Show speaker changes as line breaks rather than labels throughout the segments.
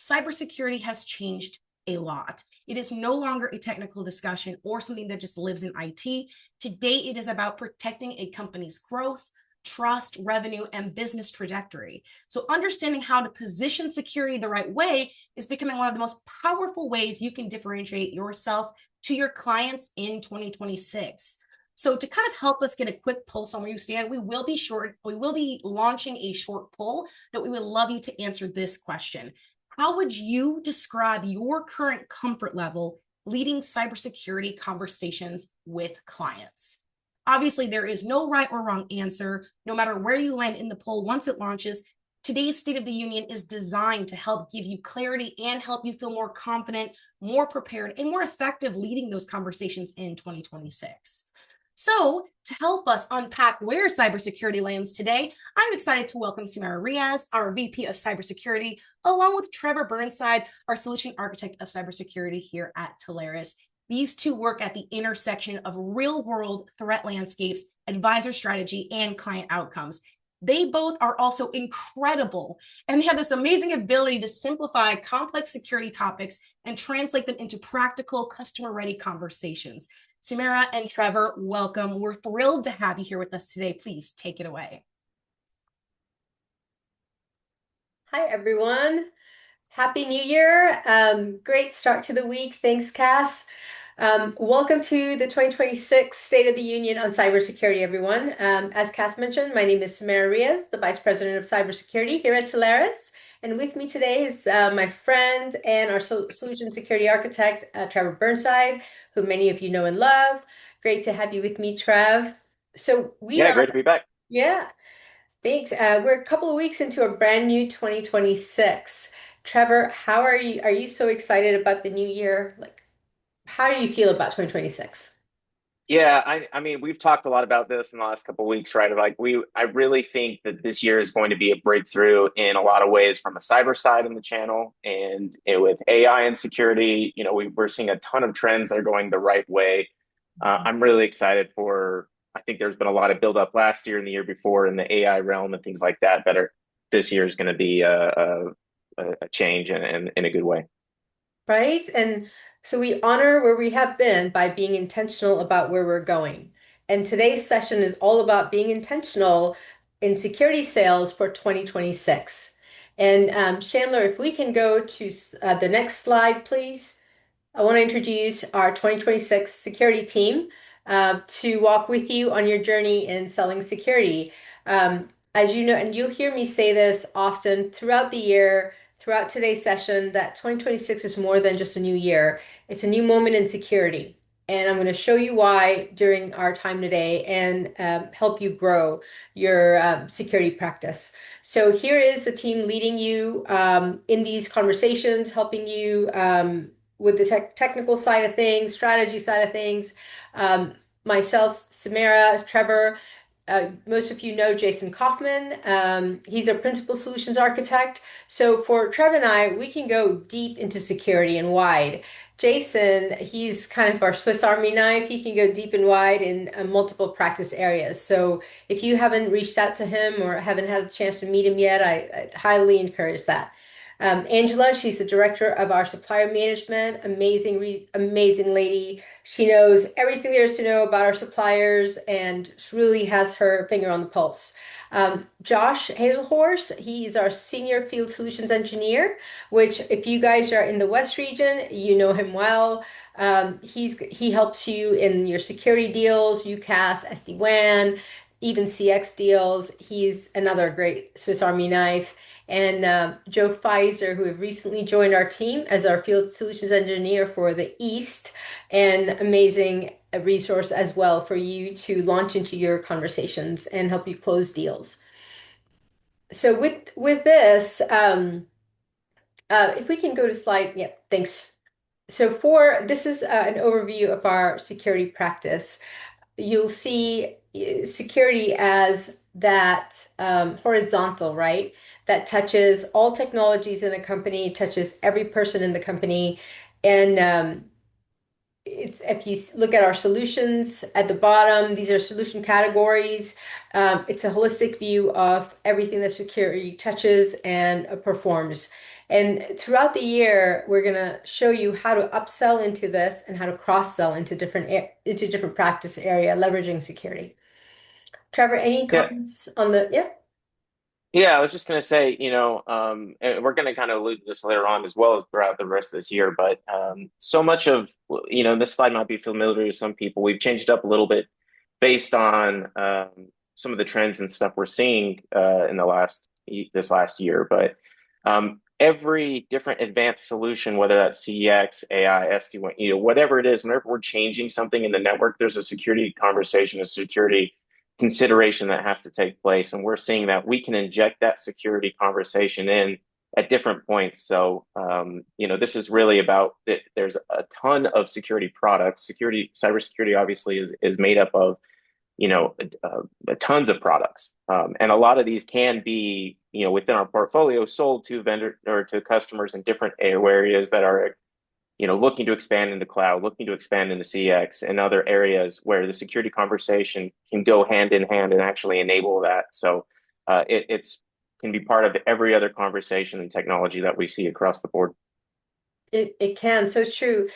cybersecurity has changed a lot. It is no longer a technical discussion or something that just lives in IT. Today, it is about protecting a company's growth, trust, revenue, and business trajectory. So understanding how to position security the right way is becoming one of the most powerful ways you can differentiate yourself to your clients in 2026. So to kind of help us get a quick pulse on where you stand, we will be launching a short poll that we would love you to answer this question. How would you describe your current comfort level leading cybersecurity conversations with clients? Obviously, there is no right or wrong answer. No matter where you land in the poll, once it launches, today's State of the Union is designed to help give you clarity and help you feel more confident, more prepared, and more effective leading those conversations in 2026. So to help us unpack where cybersecurity lands today, I'm excited to welcome Sumera Riaz, our VP of Cybersecurity, along with Trevor Burnside, our Solution Architect of Cybersecurity here at Telarus. These two work at the intersection of real-world threat landscapes, advisor strategy, and client outcomes. They both are also incredible, and they have this amazing ability to simplify complex security topics and translate them into practical, customer-ready conversations. Sumera and Trevor, welcome. We're thrilled to have you here with us today. Please take it away.
Hi, everyone. Happy New Year. Great start to the week. Thanks, Cass. Welcome to the 2026 State of the Union on Cybersecurity, everyone. As Cass mentioned, my name is Sumera Riaz, the Vice President of Cybersecurity here at Telarus. And with me today is my friend and our Solution Security Architect, Trevor Burnside, who many of you know and love. Great to have you with me, Trev. So
great to be back.
Yeah, thanks. We're a couple of weeks into a brand new 2026. Trevor, how are you? Are you so excited about the new year? Like, how do you feel about 2026?
Yeah, I mean, we've talked a lot about this in the last couple of weeks, right? I really think that this year is going to be a breakthrough in a lot of ways from a cyber side in the channel and with AI and security. We're seeing a ton of trends that are going the right way. I'm really excited I think there's been a lot of buildup last year and the year before in the AI realm and things like that. This year is going to be a change in a good way.
Right? And so we honor where we have been by being intentional about where we're going. And today's session is all about being intentional in security sales for 2026. And Chandler, if we can go to the next slide, please. I want to introduce our 2026 security team to walk with you on your journey in selling security. As you know, and you'll hear me say this often throughout the year, throughout today's session, that 2026 is more than just a new year. It's a new moment in security. And I'm going to show you why during our time today and help you grow your security practice. So here is the team leading you in these conversations, helping you with the technical side of things, strategy side of things. Myself, Sumera, Trevor, most of you know Jason Kaufman. He's a principal solutions architect. So for Trevor and I, we can go deep into security and wide. Jason, he's kind of our Swiss Army knife. He can go deep and wide in multiple practice areas. So if you haven't reached out to him or haven't had a chance to meet him yet, I highly encourage that. Angela, she's the director of our supplier management. Amazing lady. She knows everything there is to know about our suppliers and really has her finger on the pulse. Josh Hazelhorse, he's our senior field solutions engineer, which if you guys are in the West region, you know him well. He helps you in your security deals, UCAS, SD-WAN, even CX deals. He's another great Swiss Army knife. And Joe Pfizer, who have recently joined our team as our field solutions engineer for the East, and amazing resource as well for you to launch into your conversations and help you close deals. So with this, if we can go to slide, yeah, thanks. So this is an overview of our security practice. You'll see security as that horizontal, right? That touches all technologies in a company, touches every person in the company. And if you look at our solutions at the bottom, these are solution categories. It's a holistic view of everything that security touches and performs. And throughout the year, we're going to show you how to upsell into this and how to cross-sell into different practice area, leveraging security. Trevor, any
Yeah.
comments on the, yeah?
Yeah, I was just going to say, and we're going to kind of allude to this later on as well as throughout the rest of this year, but so much of, this slide might be familiar to some people. We've changed it up a little bit based on some of the trends and stuff we're seeing in this last year. But every different advanced solution, whether that's CX, AI, SD-WAN, whatever it is, whenever we're changing something in the network, there's a security conversation, a security consideration that has to take place. And we're seeing that we can inject that security conversation in at different points. So, this is really about that. There's a ton of security products. Cybersecurity obviously is made up of, tons of products. And a lot of these can be, within our portfolio sold to vendor or to customers in different areas that are looking to expand into cloud, looking to expand into CX and other areas where the security conversation can go hand in hand and actually enable that. So it's can be part of every other conversation and technology that we see across the board.
It can. So true.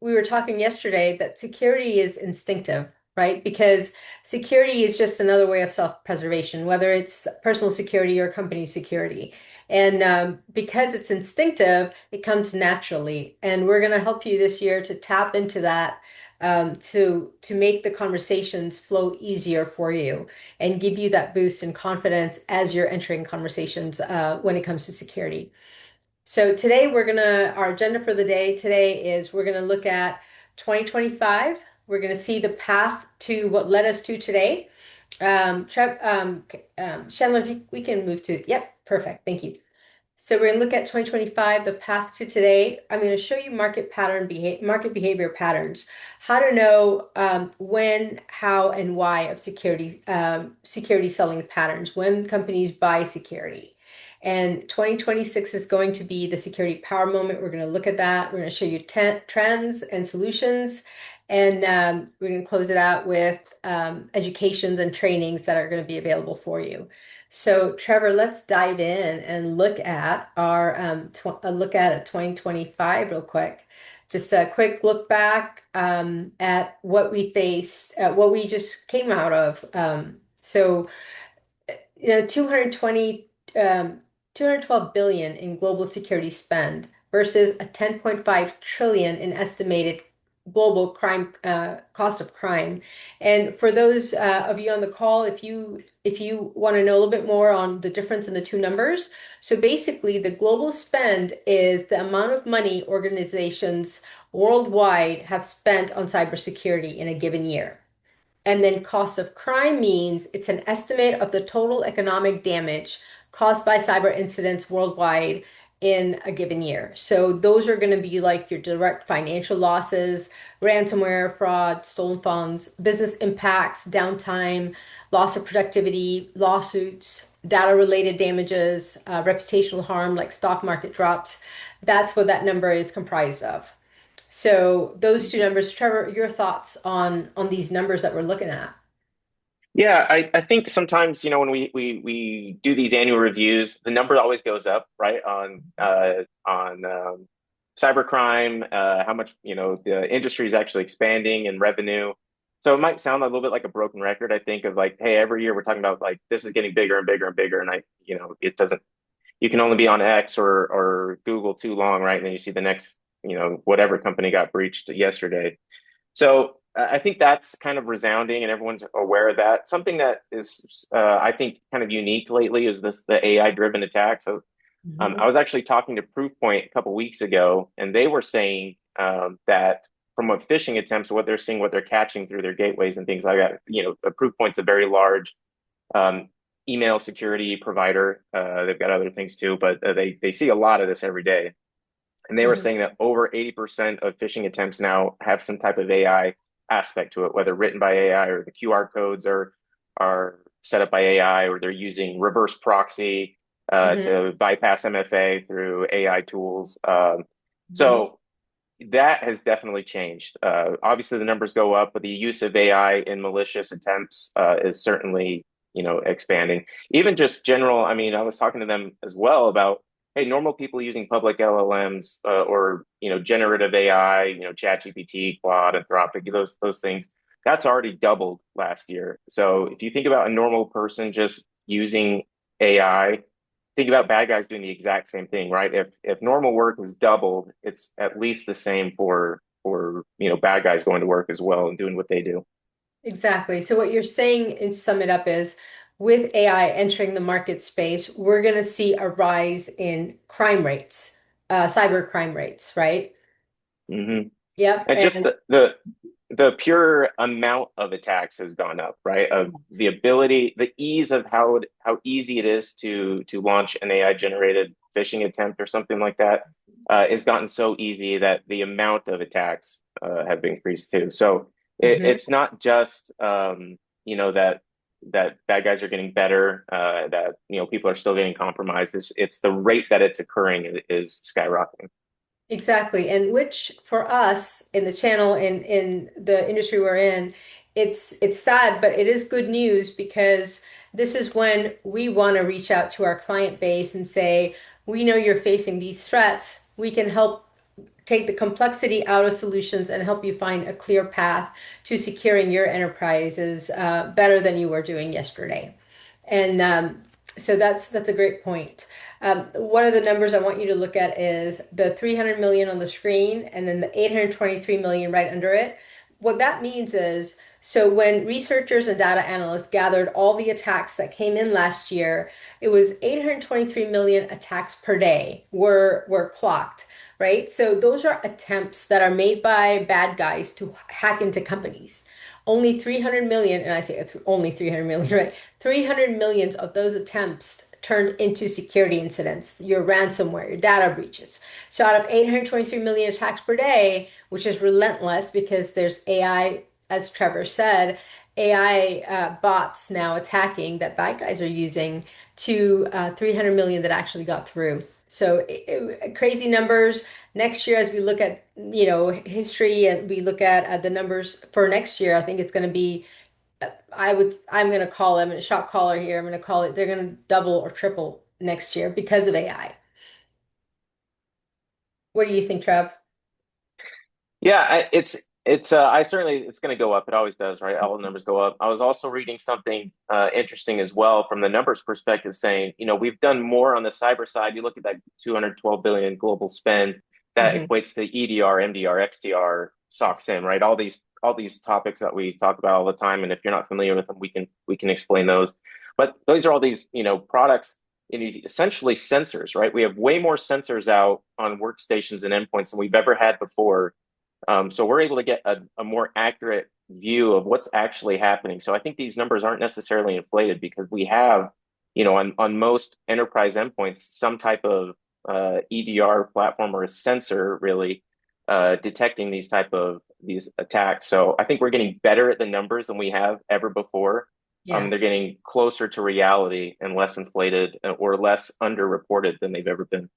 We were talking yesterday that security is instinctive, right? Because security is just another way of self-preservation, whether it's personal security or company security. And because it's instinctive, it comes naturally. And we're going to help you this year to tap into that, to make the conversations flow easier for you and give you that boost in confidence as you're entering conversations when it comes to security. So today our agenda for the day today is we're going to look at 2025. We're going to see the path to what led us to today. Shannon, if we can move to, yep, perfect. Thank you. So we're going to look at 2025, the path to today. I'm going to show you market behavior patterns, how to know when, how, and why of security selling patterns, when companies buy security. And 2026 is going to be the security power moment. We're going to look at that. We're going to show you trends and solutions. And we're going to close it out with educations and trainings that are going to be available for you. So Trevor, let's dive in and look at look at 2025 real quick. Just a quick look back at what we faced, what we just came out of. So 212 billion in global security spend versus a 10.5 trillion in estimated global crime cost of crime. And for those of you on the call, if you want to know a little bit more on the difference in the two numbers, so basically the global spend is the amount of money organizations worldwide have spent on cybersecurity in a given year. And then cost of crime means it's an estimate of the total economic damage caused by cyber incidents worldwide in a given year. So those are going to be like your direct financial losses, ransomware, fraud, stolen funds, business impacts, downtime, loss of productivity, lawsuits, data-related damages, reputational harm like stock market drops. That's what that number is comprised of. So those two numbers, Trevor, your thoughts on these numbers that we're looking at?
Yeah, I think sometimes, when we do these annual reviews, the number always goes up, right? On cybercrime, how much, the industry is actually expanding in revenue. So it might sound a little bit like a broken record, I think, of like, hey, every year we're talking about like this is getting bigger and bigger and bigger. And it doesn't, you can only be on X or Google too long, right? And then you see the next, whatever company got breached yesterday. So I think that's kind of resounding and everyone's aware of that. Something that is, I think, kind of unique lately is the AI driven attacks. So, I was actually talking to Proofpoint a couple weeks ago, and they were saying that from what phishing attempts, what they're seeing, what they're catching through their gateways and things like that. Proofpoint's a very large email security provider. They've got other things too, but they see a lot of this every day. And they were saying that over 80% of phishing attempts now have some type of AI aspect to it, whether written by AI or the QR codes are set up by AI, or they're using reverse proxy to bypass MFA through AI tools. So that has definitely changed. Obviously, the numbers go up, but the use of AI in malicious attempts is certainly expanding. Even just general. I mean, I was talking to them as well about hey, normal people using public LLMs or generative AI, ChatGPT, Claude, Anthropic, those things, that's already doubled last year. So if you think about a normal person just using AI, think about bad guys doing the exact same thing, right? If normal work is doubled, it's at least the same for bad guys going to work as well and doing what they do.
Exactly. So what you're saying, and to sum it up, is with AI entering the market space, we're going to see a rise in crime rates, cyber crime rates, right?
Hmm.
Yep.
And just
And
the pure amount of attacks has gone up, right? Of the ability, the ease of how easy it is to launch an AI generated phishing attempt or something like that has gotten so easy that the amount of attacks have increased too. So
Mhm.
it's not just that bad guys are getting better, that people are still getting compromised. It's the rate that it's occurring is skyrocketing.
Exactly. And which for us in the channel in the industry we're in, it's sad, but it is good news because this is when we want to reach out to our client base and say, we know you're facing these threats. We can help take the complexity out of solutions and help you find a clear path to securing your enterprises better than you were doing yesterday. And so that's a great point. One of the numbers I want you to look at is the 300 million on the screen and then the 823 million right under it. What that means is, so when researchers and data analysts gathered all the attacks that came in last year, it was 823 million attacks per day were clocked, right? So those are attempts that are made by bad guys to hack into companies. Only 300 million, and I say only 300 million, right? 300 millions of those attempts turned into security incidents, your ransomware, your data breaches. So out of 823 million attacks per day, which is relentless because there's AI, as Trevor said, AI bots now attacking that bad guys are using to 300 million that actually got through. So crazy numbers. Next year, as we look at history and we look at the numbers for next year, I think it's going to be I'm going to call them a shot caller here. I'm going to call it they're going to double or triple next year because of AI. What do you think, Trev?
Yeah, I certainly it's going to go up. It always does, right? All the numbers go up. I was also reading something interesting as well from the numbers perspective, saying we've done more on the cyber side. You look at that 212 billion global spend that
Hmm.
equates to EDR, MDR, XDR, SOC SIM, right? All these topics that we talk about all the time. And if you're not familiar with them, we can explain those. But those are all these products. Essentially sensors, right? We have way more sensors out on workstations and endpoints than we've ever had before, so we're able to get a more accurate view of what's actually happening. So I think these numbers aren't necessarily inflated because we have, on most enterprise endpoints, some type of EDR platform or a sensor really detecting these attacks. So I think we're getting better at the numbers than we have ever before.
Yeah.
They're getting closer to reality and less inflated or less underreported than they've ever been.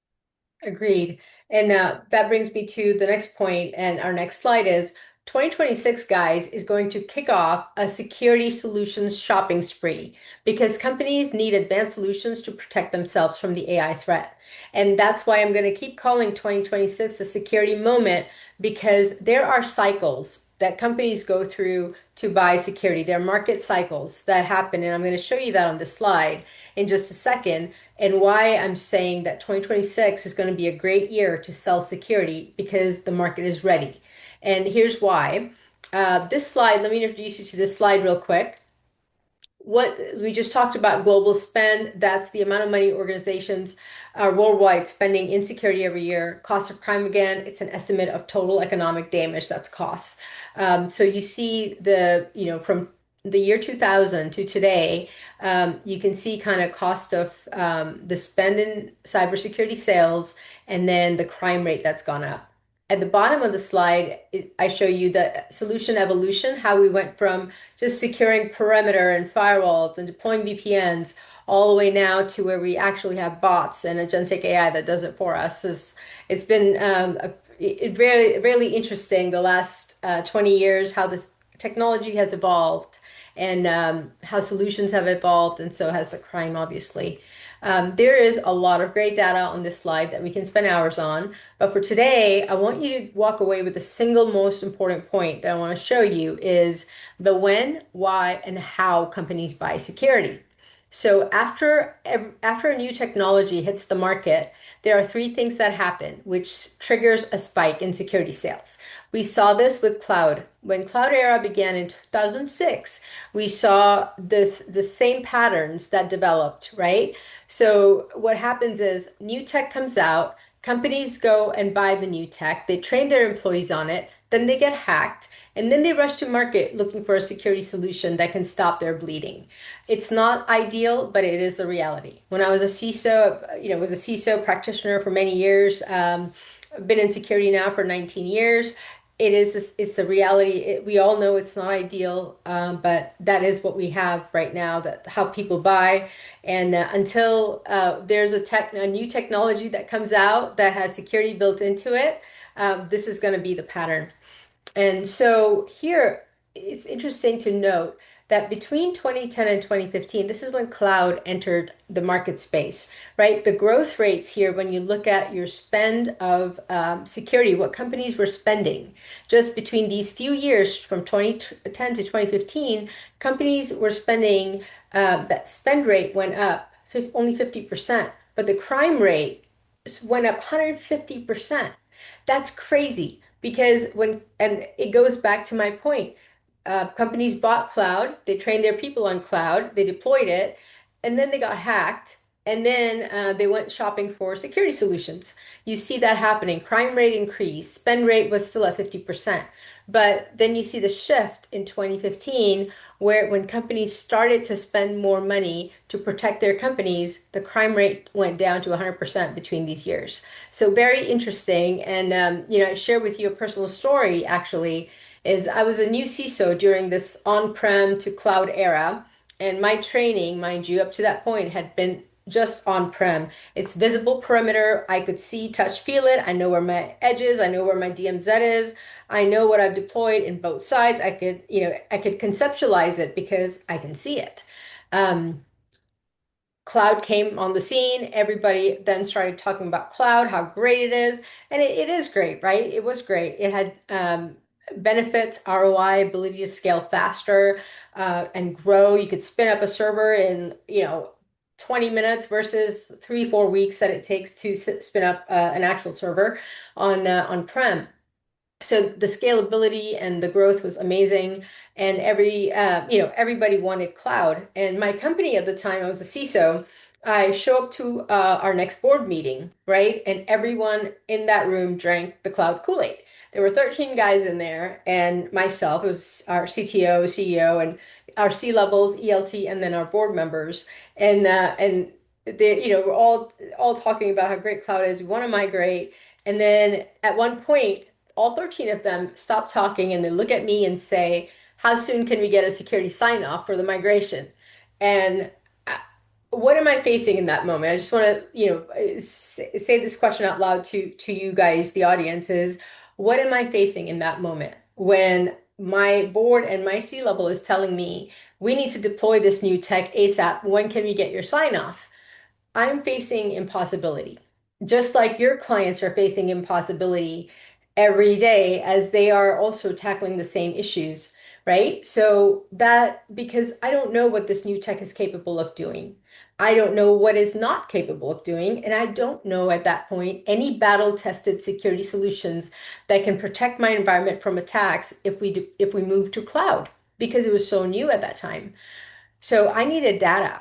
Agreed. And that brings me to the next point, and our next slide is 2026, guys, is going to kick off a security solutions shopping spree because companies need advanced solutions to protect themselves from the AI threat. And that's why I'm going to keep calling 2026 the security moment because there are cycles that companies go through to buy security. There are market cycles that happen, and I'm going to show you that on this slide in just a second and why I'm saying that 2026 is going to be a great year to sell security because the market is ready. And here's why. This slide, let me introduce you to this slide real quick. What we just talked about global spend, that's the amount of money organizations are worldwide spending in security every year. Cost of crime, again, it's an estimate of total economic damage, that's costs. So you see from the year 2000 to today, you can see kind of cost of the spend in cybersecurity sales and then the crime rate that's gone up. At the bottom of the slide, I show you the solution evolution, how we went from just securing perimeter and firewalls and deploying VPNs all the way now to where we actually have bots and agentic AI that does it for us. It's been really, really interesting the last 20 years how this technology has evolved and how solutions have evolved, and so has the crime, obviously. There is a lot of great data on this slide that we can spend hours on, but for today, I want you to walk away with the single most important point that I want to show you is the when, why, and how companies buy security. So after a new technology hits the market, there are three things that happen, which triggers a spike in security sales. We saw this with cloud. When cloud era began in 2006, we saw the same patterns that developed, right? So what happens is new tech comes out, companies go and buy the new tech, they train their employees on it, then they get hacked, and then they rush to market looking for a security solution that can stop their bleeding. It's not ideal, but it is the reality. When I was a CISO, was a CISO practitioner for many years. I've been in security now for 19 years. It's the reality. We all know it's not ideal, but that is what we have right now, that how people buy. And until there's a new technology that comes out that has security built into it, this is going to be the pattern. And so here, it's interesting to note that between 2010 and 2015, this is when cloud entered the market space, right? The growth rates here, when you look at your spend of security, what companies were spending, just between these few years from 2010 to 2015, companies were spending, that spend rate went up only 50%, but the crime rate went up 150%. That's crazy because and it goes back to my point. Companies bought cloud, they trained their people on cloud, they deployed it, and then they got hacked, and then they went shopping for security solutions. You see that happening. Crime rate increased, spend rate was still at 50%. But then you see the shift in 2015 where when companies started to spend more money to protect their companies, the crime rate went down to 100% between these years. So very interesting. And I share with you a personal story actually is I was a new CISO during this on-prem to cloud era, and my training, mind you, up to that point had been just on-prem. It's visible perimeter. I could see, touch, feel it. I know where my edge is. I know where my DMZ is. I know what I've deployed in both sides. I could conceptualize it because I can see it. Um, Cloud came on the scene. Everybody then started talking about cloud, how great it is. And it is great, right? It was great. It had benefits, ROI, ability to scale faster and grow. You could spin up a server in, 20 minutes versus 3, 4 weeks that it takes to spin up an actual server on-prem. So the scalability and the growth was amazing, and everybody wanted cloud. And my company at the time, I was a CISO. I show up to our next board meeting, right? And everyone in that room drank the cloud Kool-Aid. There were 13 guys in there, and myself, it was our CTO, CEO, and our C-levels, ELT, and then our board members. And they, we're all talking about how great cloud is. We want to migrate. And then at one point, all 13 of them stop talking and then look at me and say, how soon can we get a security sign off for the migration? And what am I facing in that moment? I just want to, say this question out loud to you guys, the audience is, what am I facing in that moment when my board and my C-level is telling me, we need to deploy this new tech ASAP. When can we get your sign off? I'm facing impossibility, just like your clients are facing impossibility every day as they are also tackling the same issues, right? So that because I don't know what this new tech is capable of doing. I don't know what is not capable of doing, and I don't know at that point any battle-tested security solutions that can protect my environment from attacks if we move to cloud because it was so new at that time. So I needed data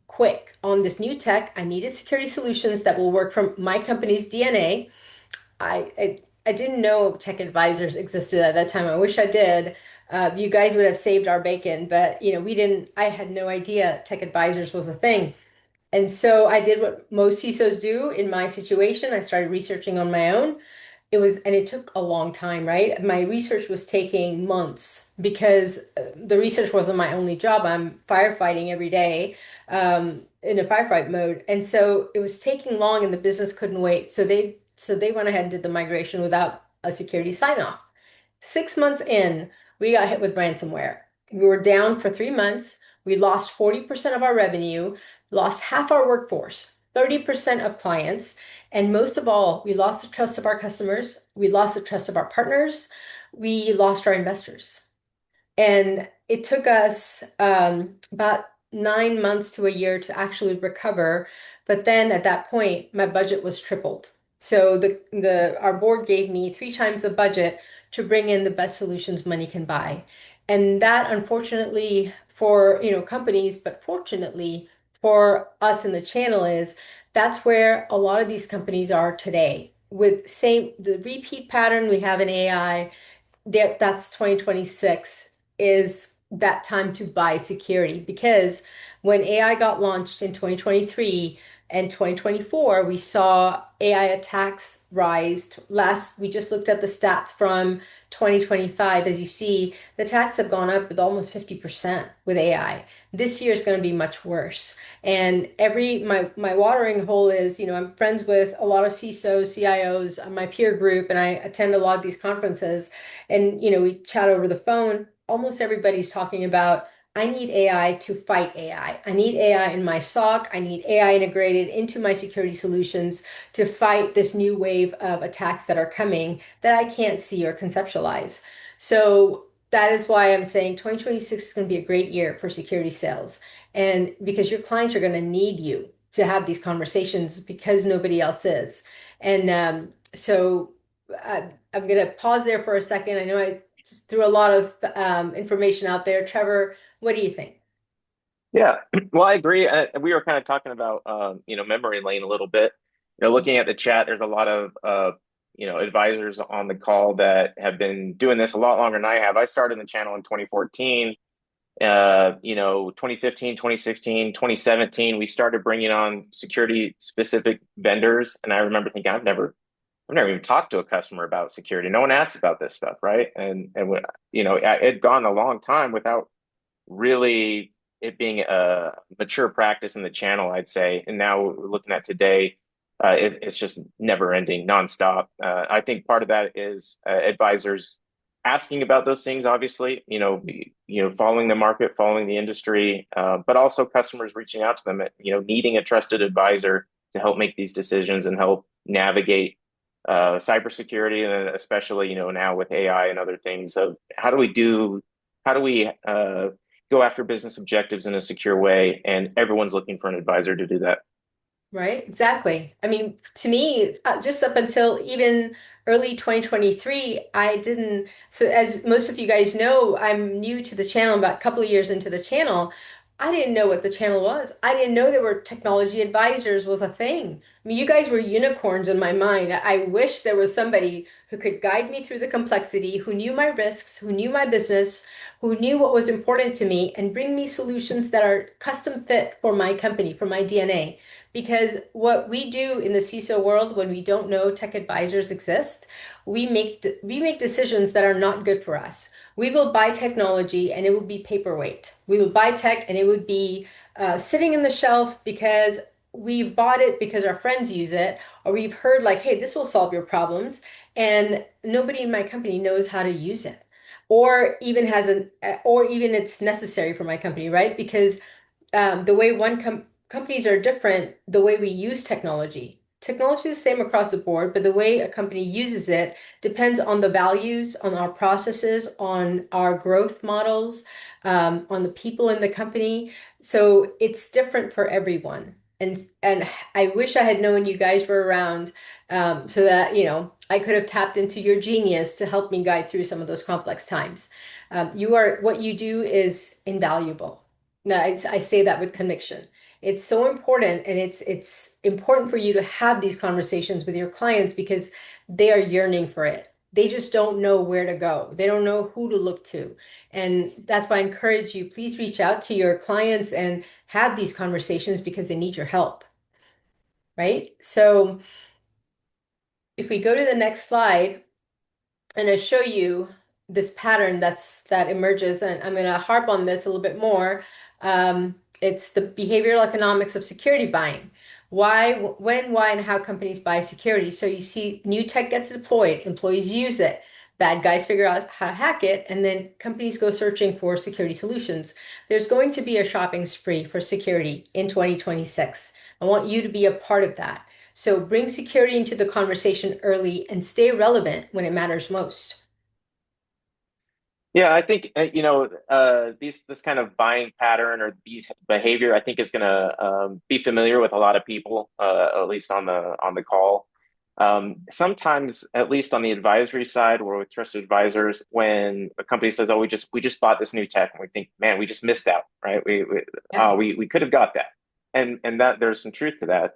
quick on this new tech. I needed security solutions that will work from my company's DNA. I didn't know tech advisors existed at that time. I wish I did. You guys would have saved our bacon, but we didn't. I had no idea tech advisors was a thing. And so I did what most CISOs do in my situation. I started researching on my own. And it took a long time, right? My research was taking months because the research wasn't my only job. I'm firefighting every day in a firefight mode. And so it was taking long and the business couldn't wait. So they went ahead and did the migration without a security sign off. 6 months in, we got hit with ransomware. We were down for 3 months. We lost 40% of our revenue. lost half our workforce, 30% of clients, and most of all, we lost the trust of our customers, we lost the trust of our partners, we lost our investors. And it took us about 9 months to a year to actually recover. But then at that point, my budget was tripled. So our board gave me 3 times the budget to bring in the best solutions money can buy. And that, unfortunately, for companies, but fortunately for us in the channel, is that's where a lot of these companies are today. With the repeat pattern we have in AI, that's 2026 is that time to buy security, because when AI got launched in 2023 and 2024, we saw AI attacks rise. We just looked at the stats from 2025. As you see, the attacks have gone up with almost 50% with AI. This year is going to be much worse. And my watering hole is, I'm friends with a lot of CISOs, CIOs, my peer group, and I attend a lot of these conferences. And we chat over the phone. Almost everybody's talking about, I need AI to fight AI. I need AI in my SOC. I need AI integrated into my security solutions to fight this new wave of attacks that are coming that I can't see or conceptualize. So that is why I'm saying 2026 is going to be a great year for security sales. And because your clients are going to need you to have these conversations, because nobody else is. And I'm going to pause there for a second. I know I just threw a lot of information out there. Trevor, what do you think?
Yeah, well, I agree. We were kind of talking about, memory lane a little bit. Looking at the chat, there's a lot of, advisors on the call that have been doing this a lot longer than I have. I started the channel in 2014. 2015, 2016, 2017, we started bringing on security specific vendors. And I remember thinking, I've never even talked to a customer about security. No one asks about this stuff, right? And when, it had gone a long time without really it being a mature practice in the channel, I'd say. And now we're looking at today, it's just never ending, nonstop. I think part of that is advisors asking about those things, obviously, following the market, following the industry, but also customers reaching out to them, needing a trusted advisor to help make these decisions and help navigate cybersecurity, and especially, now with AI and other things of how do we go after business objectives in a secure way, and everyone's looking for an advisor to do that.
Right, exactly. I mean, to me, just up until even early 2023, I didn't. So, as most of you guys know, I'm new to the channel, about a couple of years into the channel. I didn't know what the channel was. I didn't know there were technology advisors was a thing. I mean, you guys were unicorns in my mind. I wish there was somebody who could guide me through the complexity, who knew my risks, who knew my business, who knew what was important to me, and bring me solutions that are custom fit for my company, for my DNA. Because what we do in the CISO world when we don't know tech advisors exist, we make decisions that are not good for us. We will buy technology and it will be paperweight. We will buy tech and it would be sitting in the shelf because we bought it because our friends use it, or we've heard like, hey, this will solve your problems, and nobody in my company knows how to use it, or even or even it's necessary for my company, right? Because the way companies are different, the way we use technology. Technology is the same across the board, but the way a company uses it depends on the values, on our processes, on our growth models, on the people in the company. So it's different for everyone. And I wish I had known you guys were around, so that, I could have tapped into your genius to help me guide through some of those complex times. What you do is invaluable. No, I say that with conviction. It's so important, and it's important for you to have these conversations with your clients because they are yearning for it. They just don't know where to go. They don't know who to look to. And that's why I encourage you, please reach out to your clients and have these conversations because they need your help, right? So if we go to the next slide, and I show you this pattern that emerges, and I'm going to harp on this a little bit more. It's the behavioral economics of security buying. Why, when, why, and how companies buy security. So you see new tech gets deployed, employees use it, Bad guys figure out how to hack it, and then companies go searching for security solutions. There's going to be a shopping spree for security in 2026. I want you to be a part of that. So bring security into the conversation early and stay relevant when it matters most.
Yeah, I think these this kind of buying pattern or these behavior, I think is going to be familiar with a lot of people, at least on the call. Sometimes, at least on the advisory side, or with trusted advisors, when a company says, "Oh, we just bought this new tech," and we think, "Man, we just missed out, right?
Yeah.
We could have got that," and that there's some truth to that.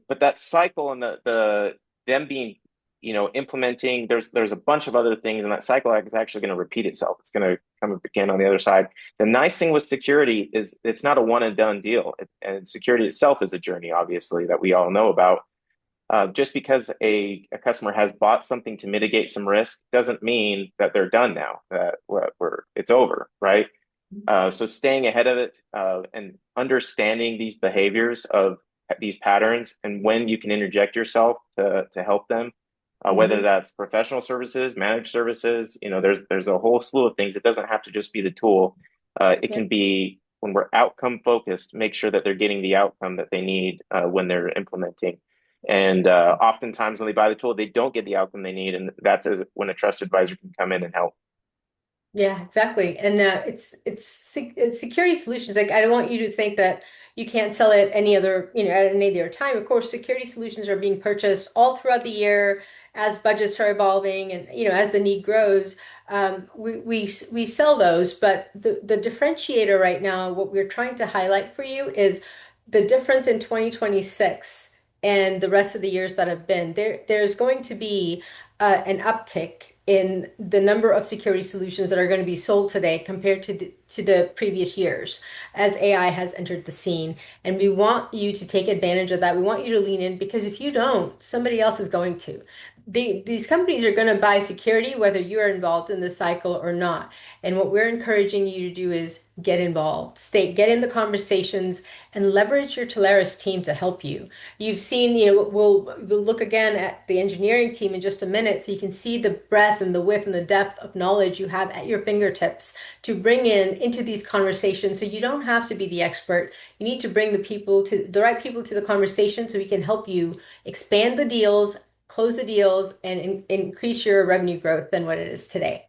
But that cycle and the them being, implementing, there's a bunch of other things, and that cycle is actually going to repeat itself. It's going to come up again on the other side. The nice thing with security is it's not a one and done deal, and security itself is a journey, obviously, that we all know about. Just because a customer has bought something to mitigate some risk doesn't mean that they're done now, that it's over, right? So staying ahead of it, and understanding these behaviors of these patterns and when you can interject yourself to help them, whether
Mhm.
that's professional services, managed services, there's a whole slew of things. It doesn't have to just be the tool. It
Yeah.
can be when we're outcome focused, make sure that they're getting the outcome that they need when they're implementing. And oftentimes when they buy the tool, they don't get the outcome they need, and when a trusted advisor can come in and help.
Yeah, exactly. And it's security solutions. Like I don't want you to think that you can't sell it any other, at any other time. Of course, security solutions are being purchased all throughout the year as budgets are evolving and as the need grows. We sell those, but the differentiator right now, what we're trying to highlight for you is the difference in 2026 and the rest of the years that have been. There's going to be an uptick in the number of security solutions that are going to be sold today compared to the previous years as AI has entered the scene. And we want you to take advantage of that. We want you to lean in because if you don't, somebody else is going to. These companies are going to buy security whether you're involved in the cycle or not. And what we're encouraging you to do is get involved, get in the conversations, and leverage your Telarus team to help you. You've seen, we'll look again at the engineering team in just a minute so you can see the breadth and the width and the depth of knowledge you have at your fingertips to bring into these conversations. So you don't have to be the expert. You need to bring the right people to the conversation so we can help you expand the deals, close the deals, and increase your revenue growth than what it is today.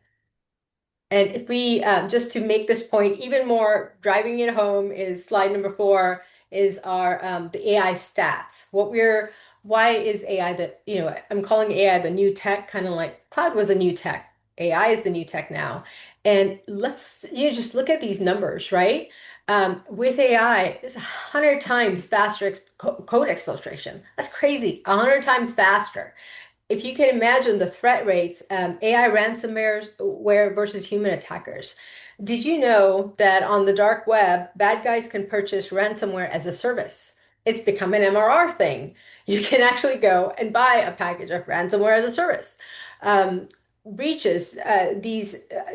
And if we, just to make this point even more, driving it home is slide number 4 is our the AI stats. Why is AI I'm calling AI the new tech, kind of like cloud was a new tech. AI is the new tech now. And let's just look at these numbers, right? With AI, it's 100 times faster code exfiltration. That's crazy. 100 times faster. If you can imagine the threat rates, AI ransomware versus human attackers. Did you know that on the dark web, bad guys can purchase ransomware as a service? It's become an MRR thing. You can actually go and buy a package of ransomware as a service. Um, Breaches,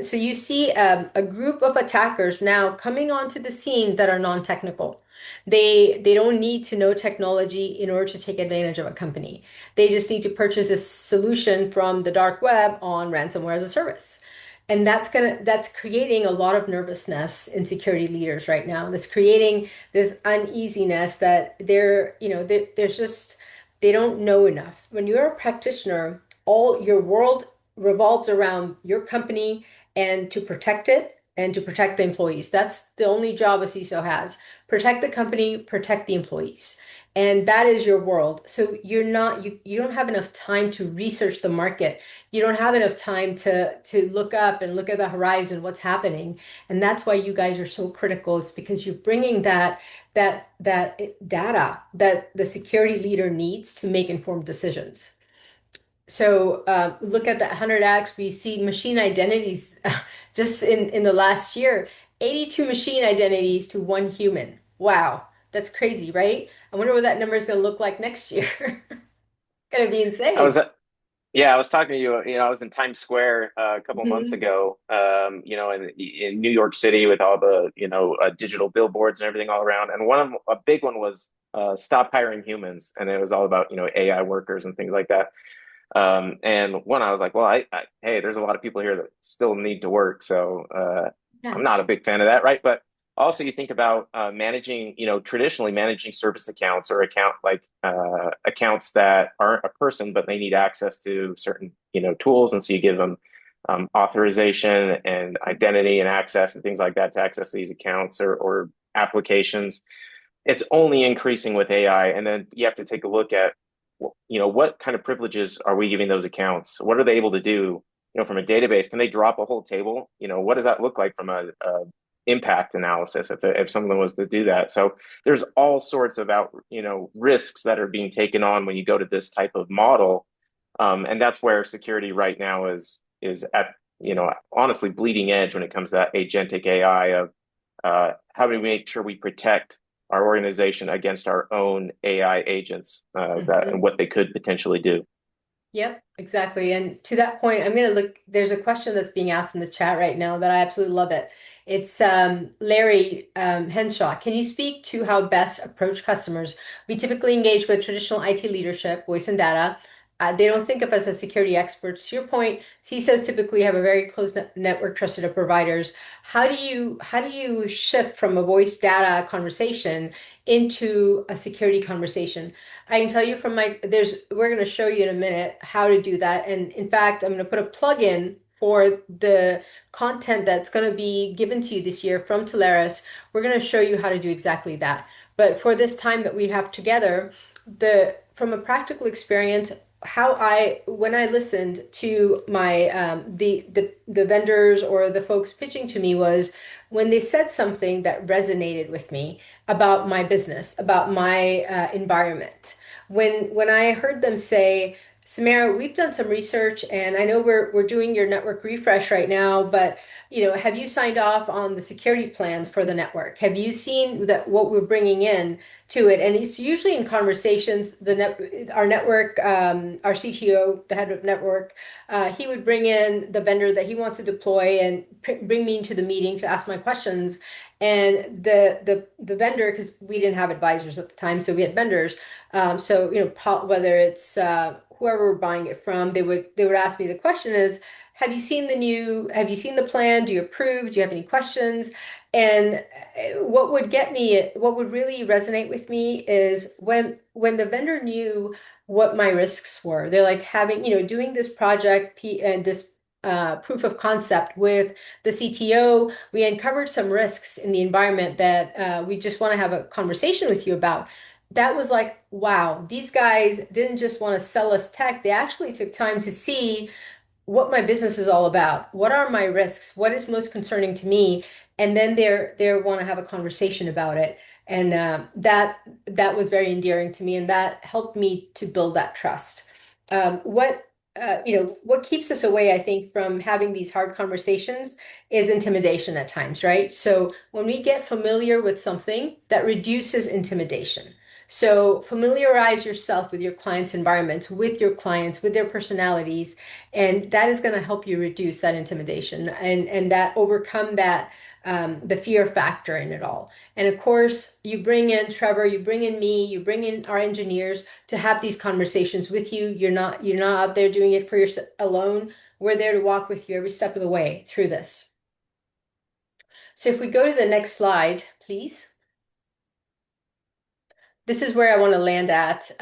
so you see a group of attackers now coming onto the scene that are non-technical. They don't need to know technology in order to take advantage of a company. They just need to purchase a solution from the dark web on ransomware as a service. And that's creating a lot of nervousness in security leaders right now. That's creating this uneasiness that there's just they don't know enough. When you're a practitioner, all your world revolves around your company and to protect it and to protect the employees. That's the only job a CISO has. Protect the company, protect the employees, and that is your world. So you don't have enough time to research the market. You don't have enough time to look up and look at the horizon, what's happening. And that's why you guys are so critical. It's because you're bringing that data that the security leader needs to make informed decisions. So look at that 100x. We see machine identities just in the last year, 82 machine identities to one human. Wow, that's crazy, right? I wonder what that number is going to look like next year. Gonna be
I was
insane.
Yeah, I was talking to you. I was in Times Square a couple of months
Mhm.
ago. In New York City with all the digital billboards and everything all around. And a big one was stop hiring humans, and it was all about AI workers and things like that. And one, I was like, well, hey, there's a lot of people here that still need to work, so
Yeah.
I'm not a big fan of that, right? But also, you think about managing, traditionally managing service accounts or accounts that aren't a person, but they need access to certain, tools, and so you give them authorization and identity and access and things like that to access these accounts or applications. It's only increasing with AI, and then you have to take a look at, what kind of privileges are we giving those accounts? What are they able to do? From a database, can they drop a whole table? What does that look like from a impact analysis if someone was to do that? So there's all sorts of risks that are being taken on when you go to this type of model, and that's where security right now is at honestly bleeding edge when it comes to that agentic AI of how do we make sure we protect our organization against our own AI agents and what they could potentially do.
Yep, exactly. And to that point, I'm going to look, there's a question that's being asked in the chat right now that I absolutely love it. It's Larry Henshaw. Can you speak to how best approach customers? We typically engage with traditional IT leadership, voice and data. They don't think of us as security experts. To your point, CISOs typically have a very close network trusted of providers. How do you shift from a voice data conversation into a security conversation? I can tell you from we're going to show you in a minute how to do that. And in fact, I'm going to put a plug in for the content that's going to be given to you this year from Telarus. We're going to show you how to do exactly that. But for this time that we have together, from a practical experience, when I listened to my the vendors or the folks pitching to me was when they said something that resonated with me about my business, about my environment. When I heard them say, Sumera, we've done some research and I know we're doing your network refresh right now, but have you signed off on the security plans for the network? Have you seen that what we're bringing in to it? And it's usually in conversations, our network, our CTO, the head of network, he would bring in the vendor that he wants to deploy and bring me into the meeting to ask my questions. And the vendor, because we didn't have advisors at the time, so we had vendors. So whether it's whoever we're buying it from, they would ask me the question is, have you seen the plan? Do you approve? Do you have any questions? And what would really resonate with me is when the vendor knew what my risks were. They're like doing this project and this proof of concept with the CTO. We uncovered some risks in the environment that we just want to have a conversation with you about. That was like, wow, these guys didn't just want to sell us tech. They actually took time to see what my business is all about. What are my risks? What is most concerning to me? And then they want to have a conversation about it. And that was very endearing to me, and that helped me to build that trust. What keeps us away, I think, from having these hard conversations is intimidation at times, right? So when we get familiar with something, that reduces intimidation. So familiarize yourself with your clients' environments, with your clients, with their personalities, and that is going to help you reduce that intimidation and that overcome that the fear factor in it all. And of course, you bring in Trevor, you bring in me, you bring in our engineers to have these conversations with you. You're not out there doing it for yourself alone. We're there to walk with you every step of the way through this. So if we go to the next slide, please. This is where I want to land at,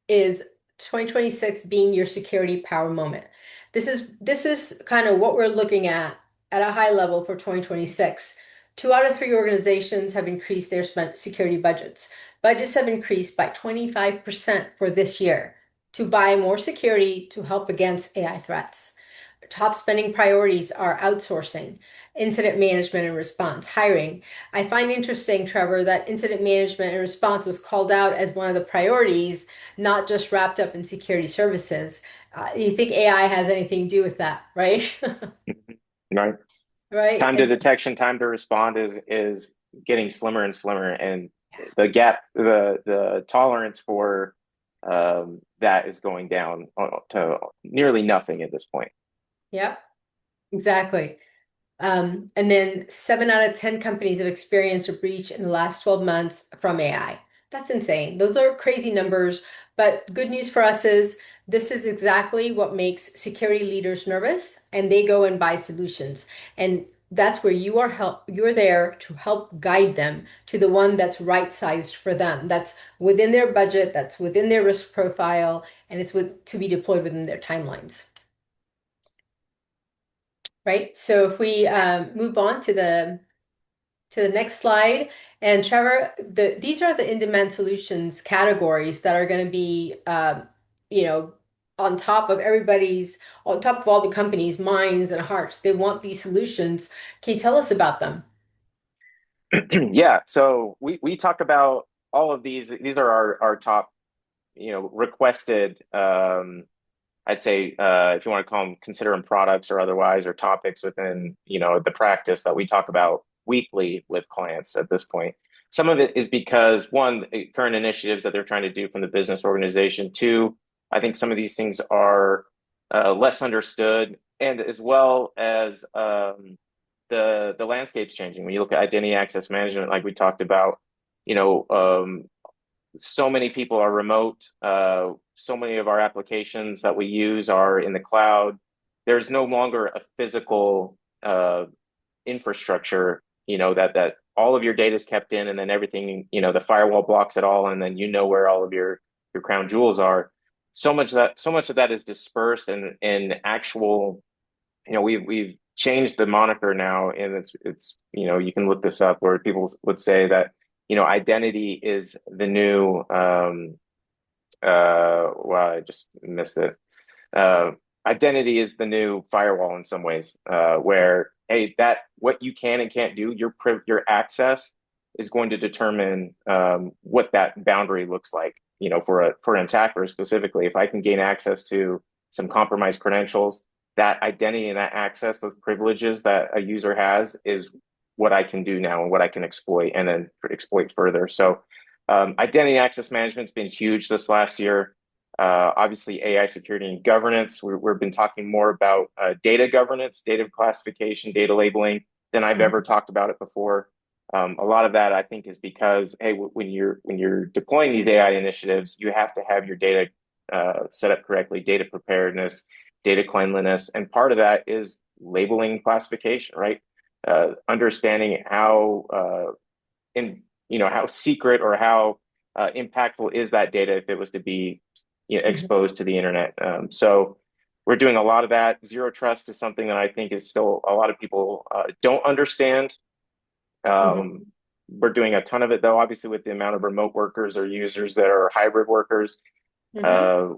is 2026 being your security power moment. This is kind of what we're looking at a high level for 2026. 2 out of 3 organizations have increased their security budgets. Budgets have increased by 25% for this year to buy more security to help against AI threats. Top spending priorities are outsourcing, incident management and response, hiring. I find interesting, Trevor, that incident management and response was called out as one of the priorities, not just wrapped up in security services. You think AI has anything to do with that, right?
Right.
Right.
Time to detection, time to respond is getting slimmer and slimmer, and the gap, the tolerance for that is going down to nearly nothing at this point.
Yep, exactly. And then 7 out of 10 companies have experienced a breach in the last 12 months from AI. That's insane. Those are crazy numbers, But good news for us is this is exactly what makes security leaders nervous, and they go and buy solutions. And that's where you're there to help guide them to the one that's right sized for them. That's within their budget, that's within their risk profile, and to be deployed within their timelines. Right? So if we move on to the next slide. And Trevor, these are the in-demand solutions categories that are going to be, you know, on top of on top of all the companies' minds and hearts. They want these solutions. Can you tell us about them?
Yeah, so we talk about all of these. These are our top, requested. I'd say if you want to call them, consider them products or otherwise, or topics within the practice that we talk about weekly with clients at this point. Some of it is because one, current initiatives that they're trying to do from the business organization. Two, I think some of these things are less understood, and as well as the landscape's changing. When you look at identity access management, like we talked about, you know, um, so many people are remote. So many of our applications that we use are in the cloud. There's no longer a physical infrastructure, that all of your data is kept in, and then everything, the firewall blocks it all, and then where all of your crown jewels are. So much of that is dispersed, and in actual, we've changed the moniker now, and it's you can look this up, where people would say that identity is the new wow, I just missed it. Uh, Identity is the new firewall in some ways, where hey, that what you can and can't do, your access is going to determine what that boundary looks like. For an attacker specifically, if I can gain access to some compromised credentials, that identity and that access, those privileges that a user has, is what I can do now and what I can exploit and then exploit further. So identity access management's been huge this last year. Obviously, AI security and governance. We've been talking more about data governance, data classification, data labeling than I've ever talked about it before. A lot of that, I think, is because hey, when you're deploying these AI initiatives, you have to have your data set up correctly, data preparedness, data cleanliness, and part of that is labeling classification, right? Understanding how secret or how impactful is that data if it was to be exposed to the internet. So we're doing a lot of that. Zero trust is something that I think is still a lot of people don't understand.
Mhm.
We're doing a ton of it, though, obviously, with the amount of remote workers or users that are hybrid workers.
Mhm.
Uh,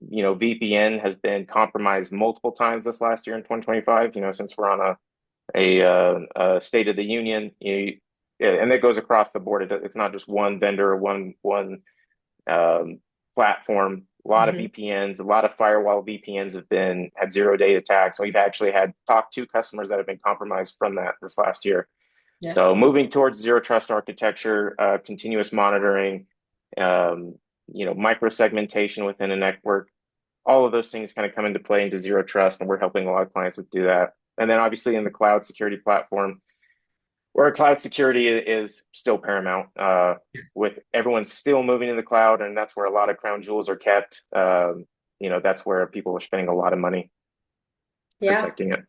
VPN has been compromised multiple times this last year in 2025, since we're on a State of the Union. And that goes across the board. It's not just one vendor or one platform. A lot of
Mhm.
VPNs, a lot of firewall VPNs have had 0 day attacks. We've actually had talked to customers that have been compromised from that this last year.
Yeah.
So moving towards zero trust architecture, continuous monitoring, micro segmentation within a network, all of those things kind of come into play into zero trust, and we're helping a lot of clients with do that. And then obviously in the cloud security platform, where cloud security is still paramount, with everyone still moving to the cloud, and that's where a lot of crown jewels are kept. That's where people are spending a lot of money
Yeah.
protecting it.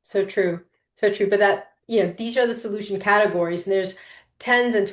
So true. So true. But these are the solution categories, and there's tens and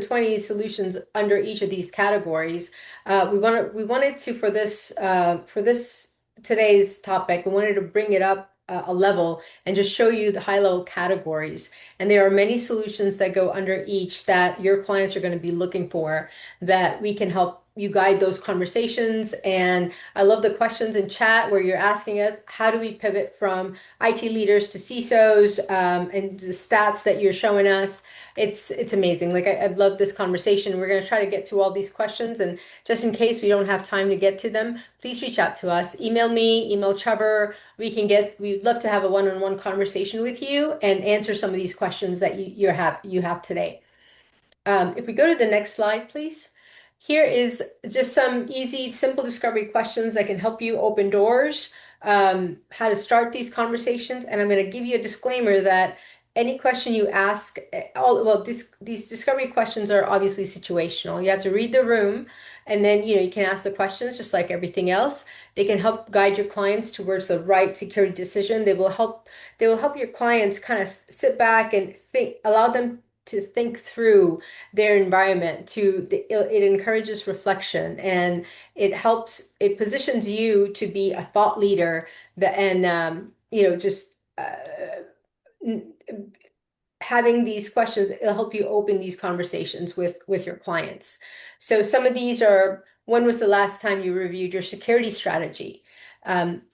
20 solutions under each of these categories. We wanted to, for this today's topic, we wanted to bring it up a level and just show you the high level categories. And there are many solutions that go under each that your clients are going to be looking for, that we can help you guide those conversations. And I love the questions in chat where you're asking us, how do we pivot from IT leaders to CISOs, and the stats that you're showing us. It's amazing. Like I love this conversation. We're going to try to get to all these questions. And just in case we don't have time to get to them, please reach out to us. Email me, email Trevor. We'd love to have a one-on-one conversation with you and answer some of these questions that you have today. If we go to the next slide, please. Here is just some easy, simple discovery questions that can help you open doors, how to start these conversations. And I'm going to give you a disclaimer that any question you ask, these discovery questions are obviously situational. You have to read the room, and then you can ask the questions just like everything else. They can help guide your clients towards the right security decision. They will help your clients kind of sit back and think, allow them to think through their environment. It encourages reflection, and it positions you to be a thought leader that and just having these questions, it'll help you open these conversations with your clients. So some of these are, when was the last time you reviewed your security strategy?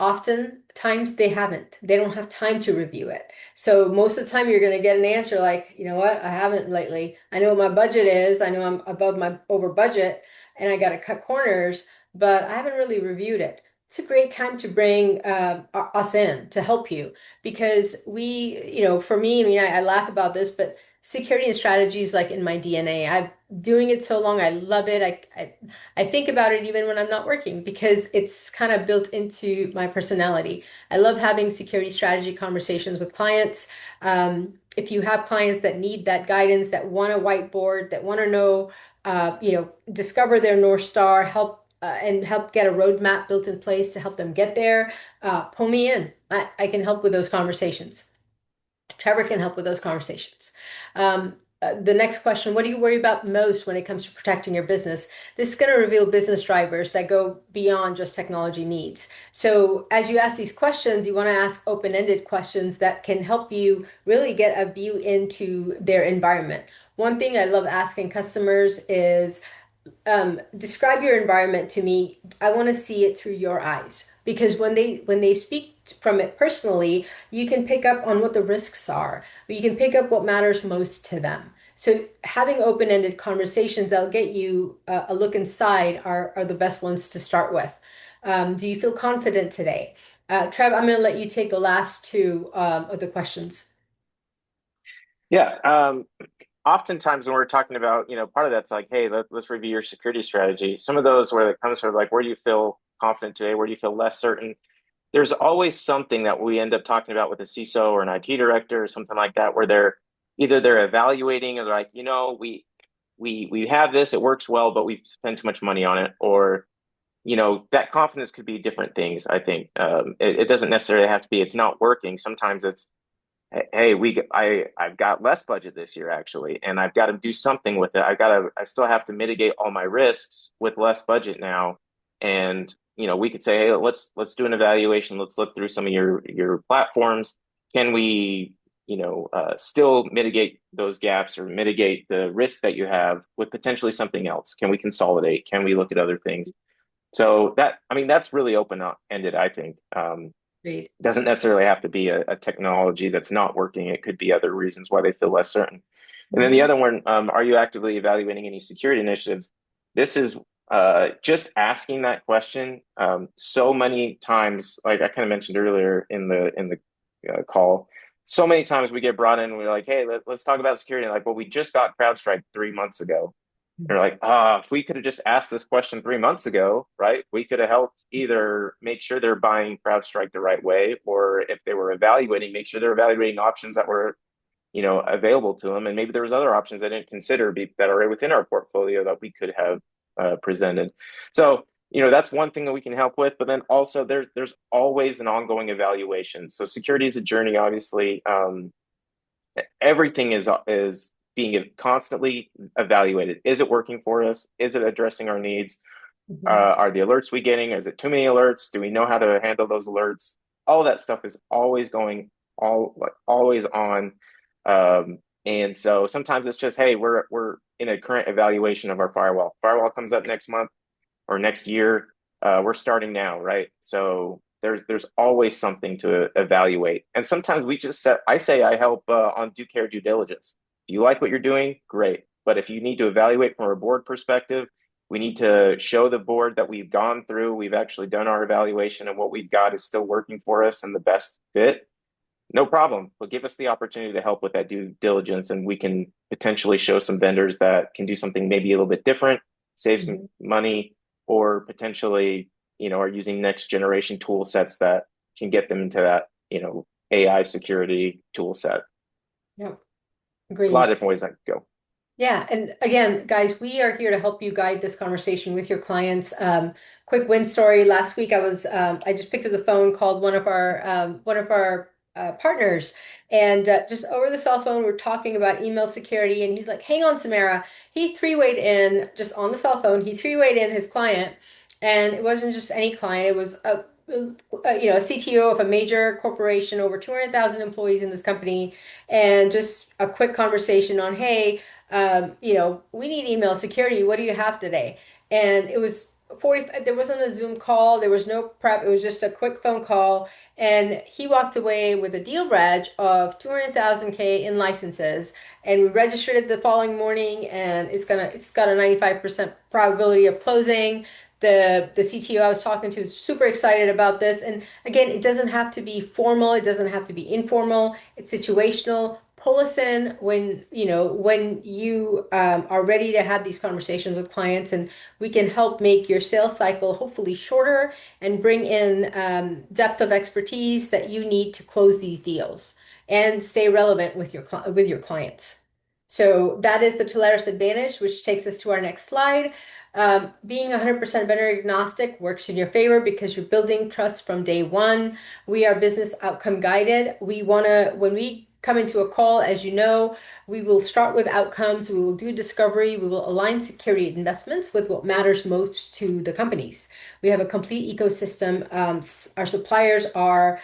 Oftentimes they haven't. They don't have time to review it. So most of the time you're going to get an answer like, you know what, I haven't lately. I know what my budget is. I know I'm above my over budget and I got to cut corners, but I haven't really reviewed it. It's a great time to bring us in to help you because for me, I mean, I laugh about this, but security and strategy is like in my DNA. I've doing it so long. I love it. I think about it even when I'm not working because it's kind of built into my personality. I love having security strategy conversations with clients. If you have clients that need that guidance, that want a whiteboard, that want to know, discover their North Star, help get a roadmap built in place to help them get there, pull me in. I can help with those conversations. Trevor can help with those conversations. The next question, what do you worry about most when it comes to protecting your business? This is going to reveal business drivers that go beyond just technology needs. So as you ask these questions, you want to ask open-ended questions that can help you really get a view into their environment. One thing I love asking customers is, describe your environment to me. I want to see it through your eyes because when they speak from it personally, you can pick up on what the risks are. You can pick up what matters most to them. So having open-ended conversations that'll get you a look inside are the best ones to start with. Do you feel confident today? Trev, I'm going to let you take the last two of the questions.
Yeah. Oftentimes when we're talking about, part of that's like, hey, let's review your security strategy. Some of those where it comes from like, where do you feel confident today? Where do you feel less certain? There's always something that we end up talking about with a CISO or an IT director or something like that, where they're evaluating or they're like, we have this, it works well, but we've spent too much money on it. Or, that confidence could be different things, I think. It doesn't necessarily have to be it's not working. Sometimes it's, hey, I've got less budget this year actually, and I've got to do something with it. I still have to mitigate all my risks with less budget now. And, we could say, hey, let's do an evaluation. Let's look through some of your platforms. Can we, still mitigate those gaps or mitigate the risk that you have with potentially something else? Can we consolidate? Can we look at other things? So that's really open-ended, I think.
Great.
Doesn't necessarily have to be a technology that's not working. It could be other reasons why they feel less certain. And then the other one, are you actively evaluating any security initiatives? This is just asking that question so many times, like I kind of mentioned earlier in the call, so many times we get brought in and we're like, hey, let's talk about security. And like, well, we just got CrowdStrike 3 months ago. They're like, if we could have just asked this question 3 months ago, right? We could have helped either make sure they're buying CrowdStrike the right way, or if they were evaluating, make sure they're evaluating options that were, available to them. And maybe there was other options they didn't consider that are within our portfolio that we could have presented. So, that's one thing that we can help with. But then also there's always an ongoing evaluation. So security is a journey, obviously. Everything is being constantly evaluated. Is it working for us? Is it addressing our needs? Are the alerts we getting? Is it too many alerts? Do we know how to handle those alerts? All that stuff is always going, always on. And so sometimes it's just, hey, we're in a current evaluation of our firewall. Firewall comes up next month or next year. We're starting now, right? So there's always something to evaluate. And sometimes I help on due diligence. If you like what you're doing, great. But if you need to evaluate from a board perspective, we need to show the board that we've gone through, we've actually done our evaluation, and what we've got is still working for us and the best fit. No problem. But give us the opportunity to help with that due diligence, and we can potentially show some vendors that can do something maybe a little bit different, save some money, or potentially, are using next generation tool sets that can get them into that, AI security tool set.
Yep.
A lot
Agreed.
of different ways that could go.
Yeah, and again, guys, we are here to help you guide this conversation with your clients. Quick win story. Last week, I just picked up the phone, called one of our partners, and just over the cell phone, we're talking about email security, and he's like, "Hang on, Sumera." He three-wayed in just on the cell phone. He three-wayed in his client, and it wasn't just any client. It was a CTO of a major corporation, over 200,000 employees in this company, and just a quick conversation on, hey, we need email security. What do you have today? And it was 40, there wasn't a Zoom call, there was no prep, it was just a quick phone call. And he walked away with a deal reg of 200,000 K in licenses. And we registered it the following morning, and it's got a 95% probability of closing. The CTO I was talking to is super excited about this. And again, it doesn't have to be formal, it doesn't have to be informal, it's situational. Pull us in when you are ready to have these conversations with clients, and we can help make your sales cycle hopefully shorter and bring in depth of expertise that you need to close these deals and stay relevant with your clients. So that is the Telarus advantage, which takes us to our next slide. Being 100% vendor agnostic works in your favor because you're building trust from day one. We are business outcome guided. When we come into a call, as you know, we will start with outcomes, we will do discovery, we will align security investments with what matters most to the companies. We have a complete ecosystem. Our suppliers are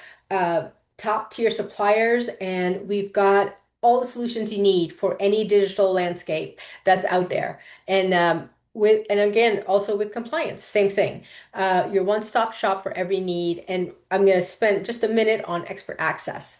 top tier suppliers, and we've got all the solutions you need for any digital landscape that's out there. And again, also with compliance, same thing. Your one-stop shop for every need. And I'm going to spend just a minute on expert access.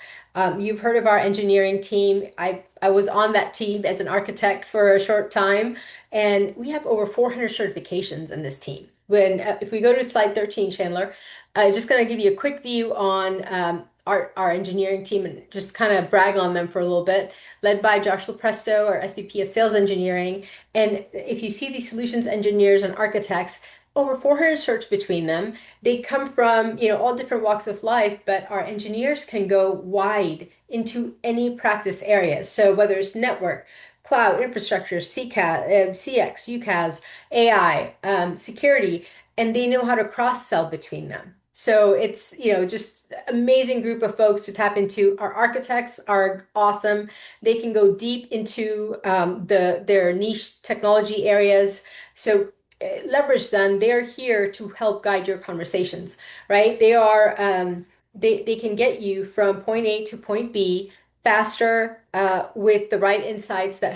You've heard of our engineering team. I was on that team as an architect for a short time, and we have over 400 certifications in this team. If we go to slide 13, Chandler, just going to give you a quick view on our engineering team and just kind of brag on them for a little bit, led by Josh Lupresto, our SVP of Sales Engineering. And if you see these solutions engineers and architects, over 400 certs between them. They come from, all different walks of life, but our engineers can go wide into any practice area. So whether it's network, cloud, infrastructure, CX, UCaaS, AI, security, and they know how to cross-sell between them. So it's, just amazing group of folks to tap into. Our architects are awesome. They can go deep into their niche technology areas. So leverage them. They're here to help guide your conversations, right? They can get you from point A to point B faster with the right insights that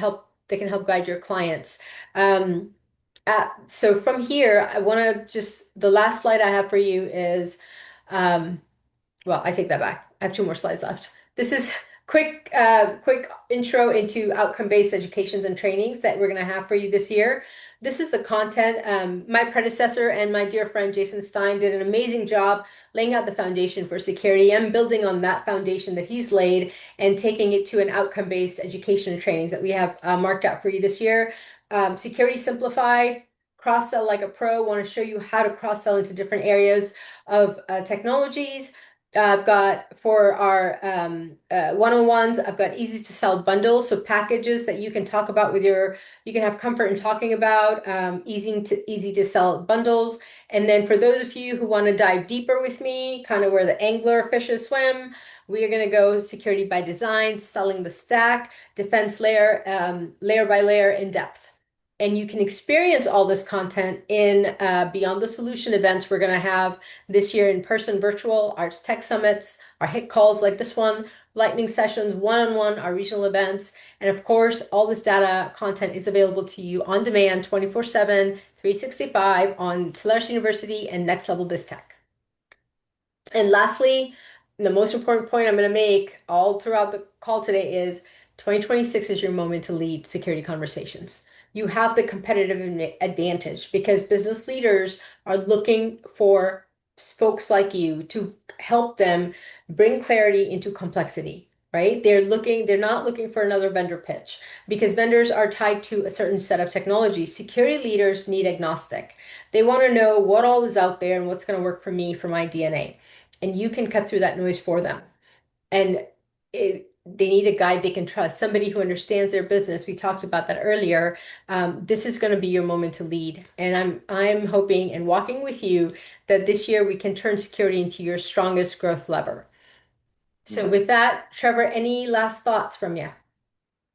can help guide your clients. Um, so from here, I want to just the last slide I have for you is um, well, I take that back. I have two more slides left. This is quick intro into outcome-based educations and trainings that we're going to have for you this year. This is the content. My predecessor and my dear friend Jason Stein did an amazing job laying out the foundation for security. I'm building on that foundation that he's laid and taking it to an outcome-based education and trainings that we have marked out for you this year. Security Simplified, cross-sell like a pro. Want to show you how to cross-sell into different areas of technologies. I've got for our one-on-ones, I've got easy to sell bundles, so packages that you can talk about you can have comfort in talking about, easy to sell bundles. And then for those of you who want to dive deeper with me, kind of where the angler fishes swim, we are going to go security by design, selling the stack, defense layer, layer by layer in depth. And you can experience all this content in Beyond the Solution events we're going to have this year in person, virtual, our tech summits, our hit calls like this one, lightning sessions, one-on-one, our regional events. And of course, all this data content is available to you on demand 24/7, 365 on Telarus University and Next Level BizTech. And lastly, the most important point I'm going to make all throughout the call today is 2026 is your moment to lead security conversations. You have the competitive advantage because business leaders are looking for folks like you to help them bring clarity into complexity, right? They're not looking for another vendor pitch because vendors are tied to a certain set of technologies. Security leaders need agnostic. They want to know what all is out there and what's going to work for me, for my DNA, and you can cut through that noise for them. And they need a guide they can trust, somebody who understands their business. We talked about that earlier. This is going to be your moment to lead. And I'm hoping and walking with you that this year we can turn security into your strongest growth lever. So with that, Trevor, any last thoughts from you?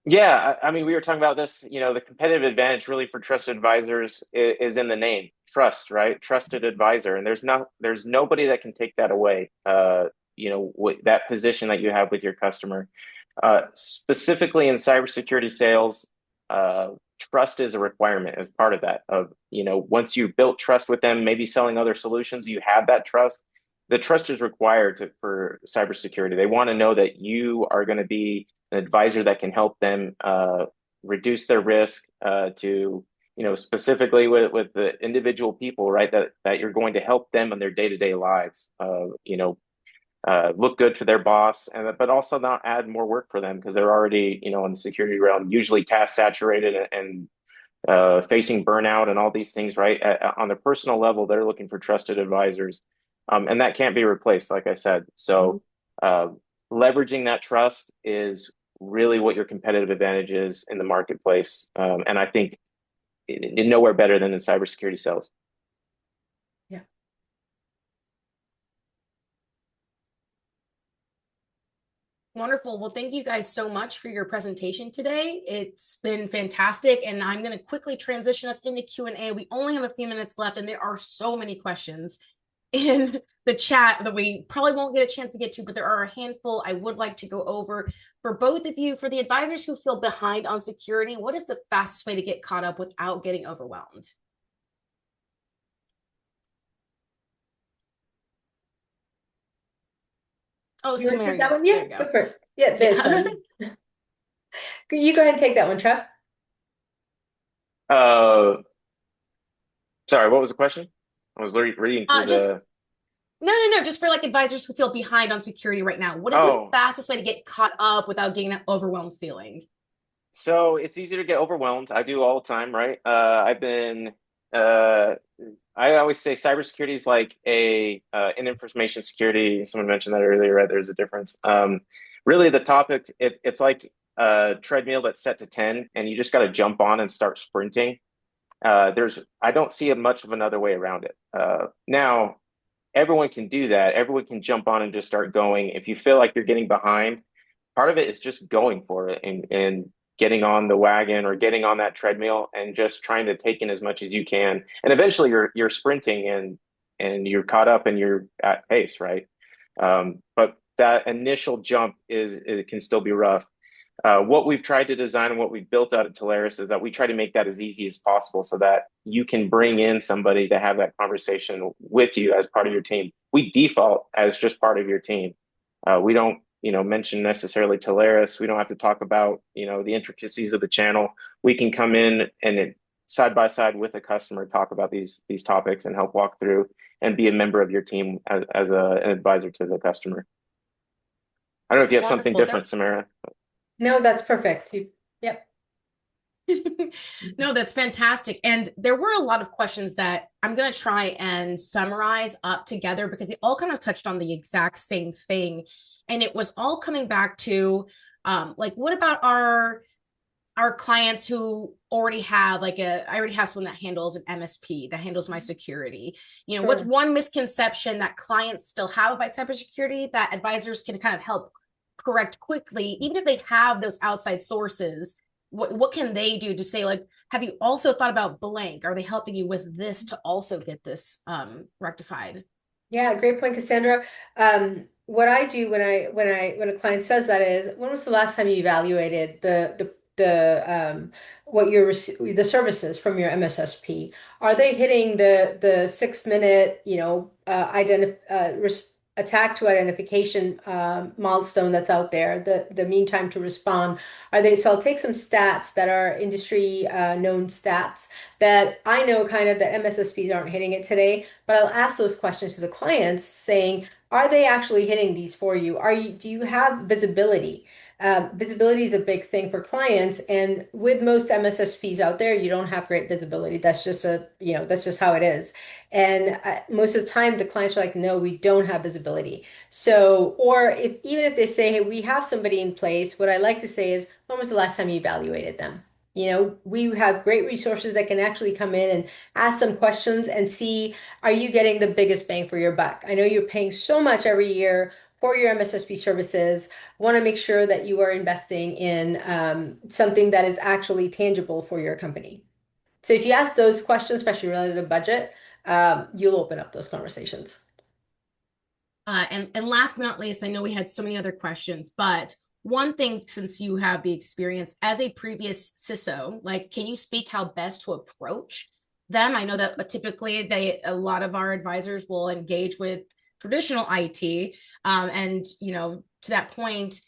Yeah, I mean, we were talking about this, the competitive advantage really for trusted advisors is in the name, trust, right? Trusted advisor. And there's nobody that can take that away. That position that you have with your customer. Specifically in cybersecurity sales, uh, trust is a requirement as part of that. Once you built trust with them, maybe selling other solutions, you have that trust. The trust is required for cybersecurity. They want to know that you are going to be an advisor that can help them reduce their risk to specifically with the individual people, right, that you're going to help them in their day-to-day lives, look good for their boss, but also not add more work for them because they're already in the security realm, usually task saturated and facing burnout and all these things, right? On the personal level, they're looking for trusted advisors, and that can't be replaced, like I said. So uh, leveraging that trust is really what your competitive advantage is in the marketplace. And I think nowhere better than in cybersecurity sales.
Yeah.
Wonderful. Well, thank you guys so much for your presentation today. It's been fantastic, and I'm going to quickly transition us into Q&A. We only have a few minutes left, and there are so many questions in the chat that we probably won't get a chance to get to, but there are a handful I would like to go over for both of you. For the advisors who feel behind on security, what is the fastest way to get caught up without getting overwhelmed? Oh,
You want to
Sumera,
take that
yeah,
one? Yeah,
there you
go
go.
for it. Yeah, there's
Yeah.
one. You go ahead and take that one, Trev.
Uh, Sorry, what was the question? I was reading through
Just
the.
no, just for like advisors who feel behind on security right now. What is the
Oh,
fastest way to get caught up without getting that overwhelmed feeling?
so it's easy to get overwhelmed. I do all the time, right? Uh, I always say cybersecurity is like in information security. Someone mentioned that earlier, right? There's a difference. Really, the topic it's like a treadmill that's set to 10, and you just got to jump on and start sprinting. I don't see much of another way around it. Now, everyone can do that. Everyone can jump on and just start going. If you feel like you're getting behind, part of it is just going for it and getting on the wagon or getting on that treadmill and just trying to take in as much as you can. And eventually you're sprinting and you're caught up and you're at pace, right? But that initial jump it can still be rough. What we've tried to design and what we've built out at Telarus is that we try to make that as easy as possible so that you can bring in somebody to have that conversation with you as part of your team. We default as just part of your team. We don't, mention necessarily Telarus. We don't have to talk about, the intricacies of the channel. We can come in and side by side with a customer talk about these topics and help walk through and be a member of your team as an advisor to the customer. I don't know if you have something
Wonderful.
different, Samara.
No, that's perfect. Yep.
No, that's fantastic. And there were a lot of questions that I'm going to try and summarize up together because they all kind of touched on the exact same thing. And it was all coming back to like, what about our clients who already have I already have someone that handles an MSP that handles my security. What's
Sure.
one misconception that clients still have about cybersecurity that advisors can kind of help correct quickly, even if they have those outside sources? What can they do to say, like, have you also thought about blank? Are they helping you with this to also get this rectified?
Yeah, great point, Cassandra. What I do when a client says that is, when was the last time you evaluated what the services from your MSSP? Are they hitting the 6 minute, attack to identification milestone that's out there, the mean time to respond? Are they? So I'll take some stats that are industry known stats that I know kind of that MSSPs aren't hitting it today, but I'll ask those questions to the clients saying, are they actually hitting these for you? Do you have visibility? Visibility is a big thing for clients, and with most MSSPs out there, you don't have great visibility. That's just that's just how it is. And most of the time, the clients are like, no, we don't have visibility. So, or if even if they say, hey, we have somebody in place, what I like to say is, when was the last time you evaluated them? We have great resources that can actually come in and ask some questions and see, are you getting the biggest bang for your buck? I know you're paying so much every year for your MSSP services. Want to make sure that you are investing in something that is actually tangible for your company. So if you ask those questions, especially related to budget, you'll open up those conversations.
And last but not least, I know we had so many other questions, but one thing, since you have the experience as a previous CISO, like, can you speak how best to approach them? I know that typically a lot of our advisors will engage with traditional IT, and to that point,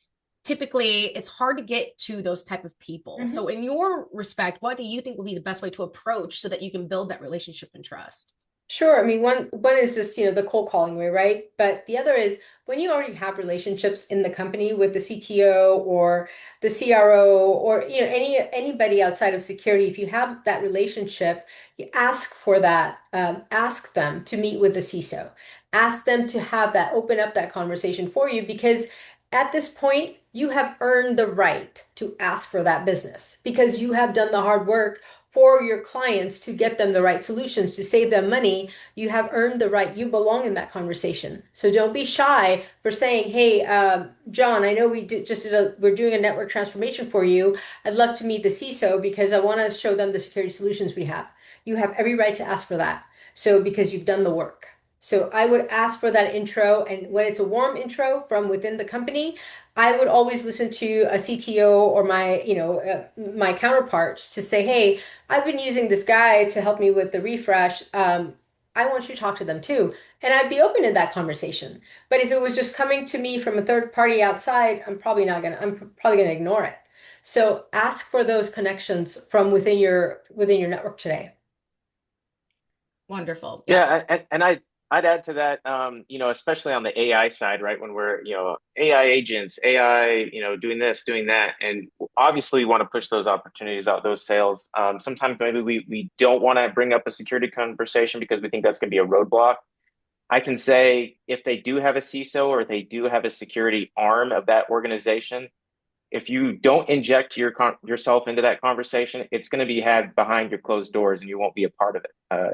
typically it's hard to get to those type of people. Mm-hmm. So, in your respect, what do you think will be the best way to approach so that you can build that relationship and trust?
Sure. I mean, one is just, the cold calling way, right? But the other is when you already have relationships in the company with the CTO or the CRO or anybody outside of security, if you have that relationship, you ask for that, ask them to meet with the CISO, ask them to have that open up that conversation for you, because at this point, you have earned the right to ask for that business because you have done the hard work for your clients to get them the right solutions, to save them money. You have earned the right. You belong in that conversation. So don't be shy for saying, hey, John, I know we're doing a network transformation for you. I'd love to meet the CISO because I want to show them the security solutions we have. You have every right to ask for that. So because you've done the work. So I would ask for that intro. And when it's a warm intro from within the company, I would always listen to a CTO or my counterparts to say, hey, I've been using this guy to help me with the refresh. I want you to talk to them too. And I'd be open to that conversation. But if it was just coming to me from a third party outside, I'm probably gonna ignore it. So ask for those connections from within your network today.
Wonderful.
Yeah, and I'd add to that, especially on the AI side, right? When we're, AI agents, AI, doing this, doing that, and obviously we want to push those opportunities out, those sales. Sometimes maybe we don't want to bring up a security conversation because we think that's going to be a roadblock. I can say if they do have a CISO or they do have a security arm of that organization, if you don't inject yourself into that conversation, it's going to be had behind your closed doors, and you won't be a part of it.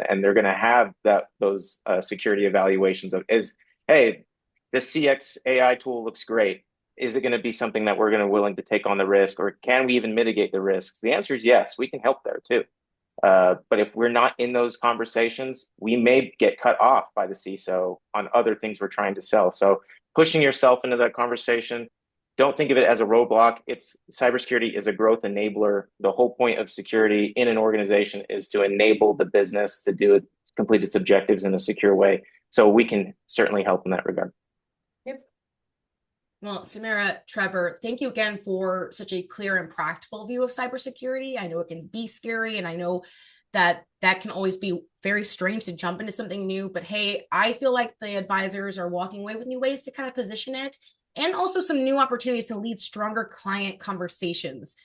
And they're going to have those security evaluations of hey, this CX AI tool looks great. Is it going to be something that we're going to willing to take on the risk, or can we even mitigate the risks? The answer is yes. We can help there too. But if we're not in those conversations, we may get cut off by the CISO on other things we're trying to sell. So pushing yourself into that conversation. Don't think of it as a roadblock. Cybersecurity is a growth enabler. The whole point of security in an organization is to enable the business to complete its objectives in a secure way. So we can certainly help in that regard.
Yep. Well, Sumera, Trevor, thank you again for such a clear and practical view of cybersecurity. I know it can be scary, and I know that can always be very strange to jump into something new. But hey, I feel like the advisors are walking away with new ways to kind of position it, and also some new opportunities to lead stronger client conversations.